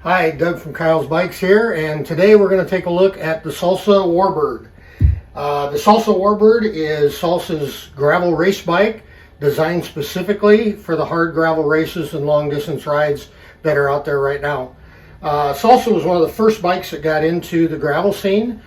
Hi, Doug from Kyle's Bikes here, and today we're going to take a look at the Salsa Warbird. The Salsa Warbird is Salsa's gravel race bike designed specifically for the hard gravel races and long distance rides that are out there right now. Salsa was one of the first bikes that got into the gravel scene.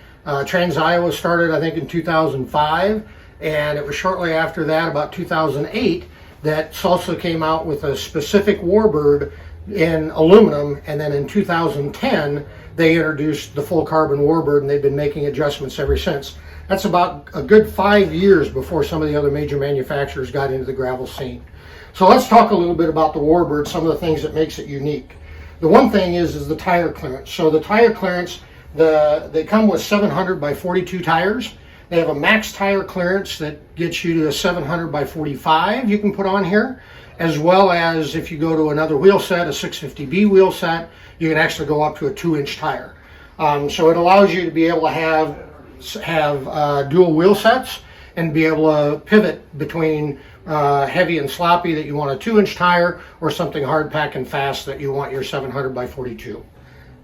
Trans-Iowa started, I think, in 2005, and it was shortly after that, about 2008, that Salsa came out with a specific Warbird in aluminum, and then in 2010 they introduced the full carbon Warbird, and they've been making adjustments ever since. That's about a good 5 years before some of the other major manufacturers got into the gravel scene. So let's talk a little bit about the Warbird, some of the things that makes it unique. The one thing is the tire clearance. So the tire clearance, they come with 700 by 42 tires. They have a max tire clearance that gets you to a 700 by 45 you can put on here, as well as if you go to another wheel set, a 650B wheel set, you can actually go up to a 2-inch tire. So it allows you to be able to have dual wheel sets and be able to pivot between heavy and sloppy that you want a 2-inch tire, or something hard pack and fast that you want your 700 by 42.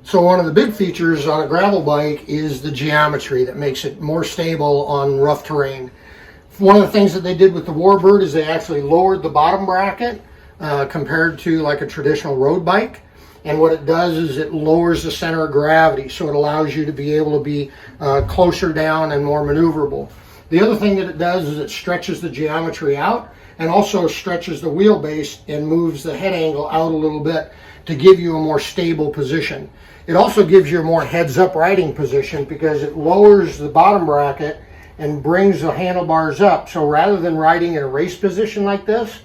So one of the big features on a gravel bike is the geometry that makes it more stable on rough terrain. One of the things that they did with the Warbird is they actually lowered the bottom bracket compared to like a traditional road bike. And what it does is it lowers the center of gravity, so it allows you to be able to be closer down and more maneuverable. The other thing that it does is it stretches the geometry out and also stretches the wheelbase and moves the head angle out a little bit to give you a more stable position. It also gives you a more heads-up riding position because it lowers the bottom bracket and brings the handlebars up. So rather than riding in a race position like this,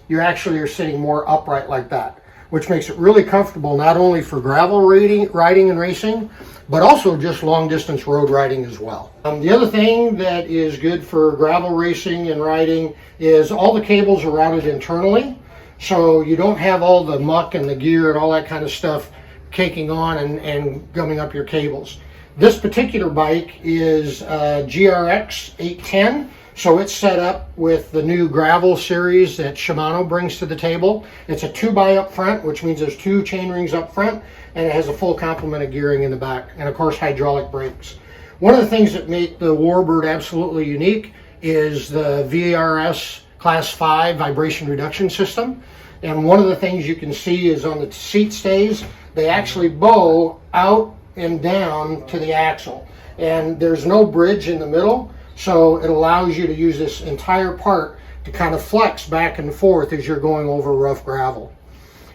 you actually are sitting more upright like that, which makes it really comfortable not only for gravel riding and racing, but also just long distance road riding as well. The other thing that is good for gravel racing and riding is all the cables are routed internally, so you don't have all the muck and the gear and all that kind of stuff caking on and gumming up your cables. This particular bike is GRX 810, so it's set up with the new gravel series that Shimano brings to the table. It's a 2x up front, which means there's 2 chain rings up front, and it has a full complement of gearing in the back, and of course hydraulic brakes. One of the things that make the Warbird absolutely unique is the VRS Class 5 vibration reduction system. And one of the things you can see is on the seat stays, they actually bow out and down to the axle. And there's no bridge in the middle, so it allows you to use this entire part to kind of flex back and forth as you're going over rough gravel.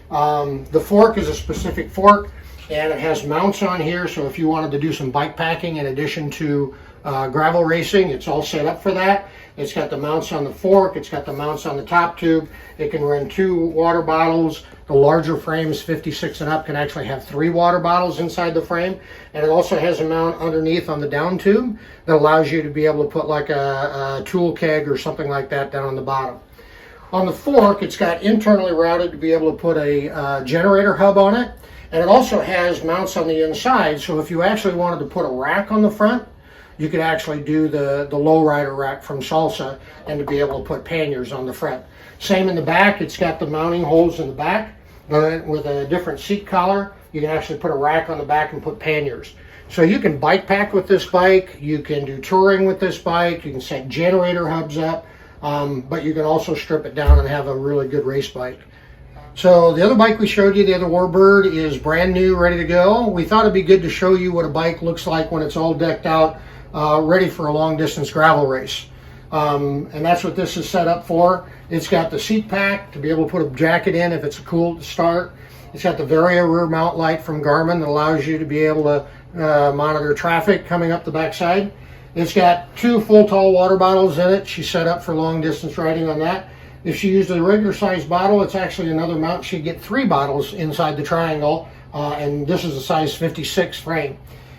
The fork is a specific fork, and it has mounts on here, so if you wanted to do some bike packing in addition to gravel racing, it's all set up for that. It's got the mounts on the fork, it's got the mounts on the top tube. It can run 2 water bottles. The larger frames, 56 and up, can actually have 3 water bottles inside the frame. And it also has a mount underneath on the down tube that allows you to be able to put like a tool keg or something like that down on the bottom. On the fork, it's got internally routed to be able to put a generator hub on it. And it also has mounts on the inside, so if you actually wanted to put a rack on the front, you could actually do the lowrider rack from Salsa and to be able to put panniers on the front. Same in the back, it's got the mounting holes in the back. With a different seat collar, you can actually put a rack on the back and put panniers. So you can bike pack with this bike, you can do touring with this bike, you can set generator hubs up, but you can also strip it down and have a really good race bike. So the other bike we showed you, the other Warbird, is brand new, ready to go. We thought it'd be good to show you what a bike looks like when it's all decked out, ready for a long distance gravel race. And that's what this is set up for. It's got the seat pack to be able to put a jacket in if it's cool to start. It's got the Varia rear mount light from Garmin that allows you to be able to monitor traffic coming up the backside. It's got 2 full tall water bottles in it. She's set up for long distance riding on that. If she used a regular size bottle, it's actually another mount. She'd get 3 bottles inside the triangle, and this is a size 56 frame.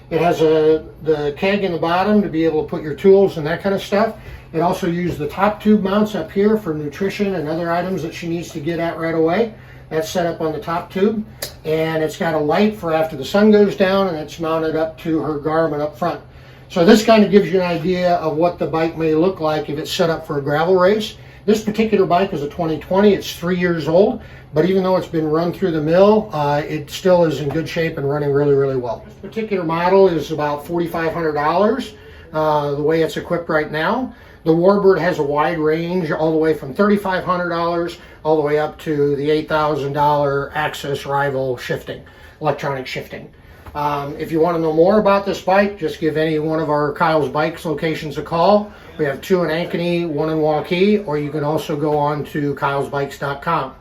It has the keg in the bottom to be able to put your tools and that kind of stuff. It also uses the top tube mounts up here for nutrition and other items that she needs to get at right away. That's set up on the top tube. And it's got a light for after the sun goes down, and it's mounted up to her Garmin up front. So this kind of gives you an idea of what the bike may look like if it's set up for a gravel race. This particular bike is a 2020. It's 3 years old, but even though it's been run through the mill, it still is in good shape and running really, really well. This particular model is about $4,500, the way it's equipped right now. The Warbird has a wide range, all the way from $3,500 all the way up to the $8,000 Access Rival shifting, electronic shifting. If you want to know more about this bike, just give any one of our Kyle's Bikes locations a call. We have 2 in Ankeny, 1 in Waukee, or you can also go on to kylesbikes.com.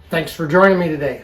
Thanks for joining me today.